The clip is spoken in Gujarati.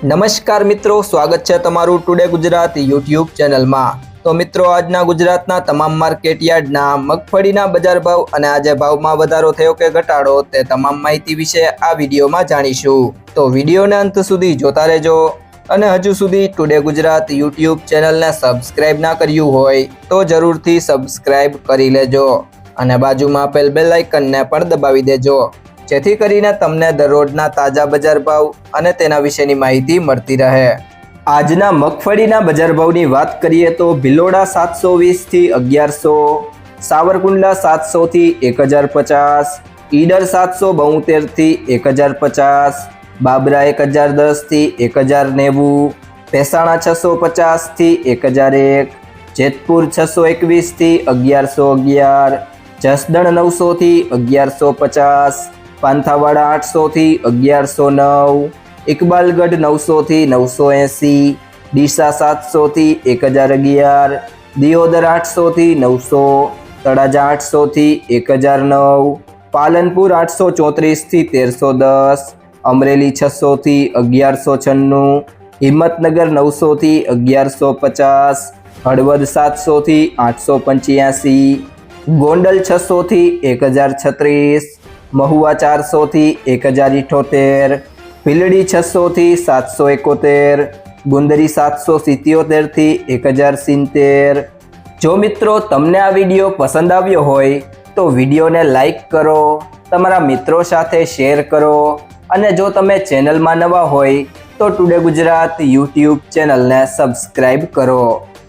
નમસ્કાર મિત્રો, સ્વાગત છે તમારું ટુડે ગુજરાત યુટ્યુબ ચેનલમાં। તો મિત્રો, આજના ગુજરાતના તમામ માર્કેટ યાર્ડના મગફળીના બજાર ભાવ અને આજે ભાવમાં વધારો થયો કે ઘટાડો તે તમામ માહિતી વિશે આ વિડીયોમાં જાણીશું। તો વિડીયોને અંત સુધી જોતા રહેજો અને હજુ સુધી ટુડે ગુજરાત યુટ્યુબ ચેનલને સબસ્ક્રાઇબ ના કર્યું હોય તો જરૂરથી સબસ્ક્રાઇબ કરી લેજો અને બાજુમાં આપેલ બેલ આઇકનને પણ દબાવી દેજો, જેથી કરીને તમને દરરોજના તાજા બજાર ભાવ અને તેના વિશેની માહિતી મળતી રહે। આજના મગફળીના બજાર ભાવની વાત કરીએ તો ભિલોડા 720 થી 1100, સાવરકુંડલા 700 થી 1050, ઈડર 772 થી 1050, બાબરા 1010 થી 1090, ભેસાણા 650 થી 1001, જેતપુર 621 થી 1111, જસદણ 900 થી 1150, પાંથાવાડા 800 થી 1109, ઇકબાલગઢ 900 થી 980, ડીસા 700 થી 1011, દિયોદર 800 થી 900, તળાજા 800 થી 1009, પાલનપુર 834 થી 1310, અમરેલી 600 થી 1196, હિંમતનગર 900 થી 1150, હળવદ 700 થી 885, ગોંડલ 600 થી 1036, મહુવા 400 થી 1078, ભીલડી 600 થી 771, ગુંદરી 777 થી 1070। જો મિત્રો તમને આ વિડીયો પસંદ આવ્યો હોય તો વિડીયોને લાઈક કરો, તમારા મિત્રો સાથે શેર કરો અને જો તમે ચેનલમાં નવા હોય તો ટુડે ગુજરાત યુટ્યુબ ચેનલને સબસ્ક્રાઈબ કરો।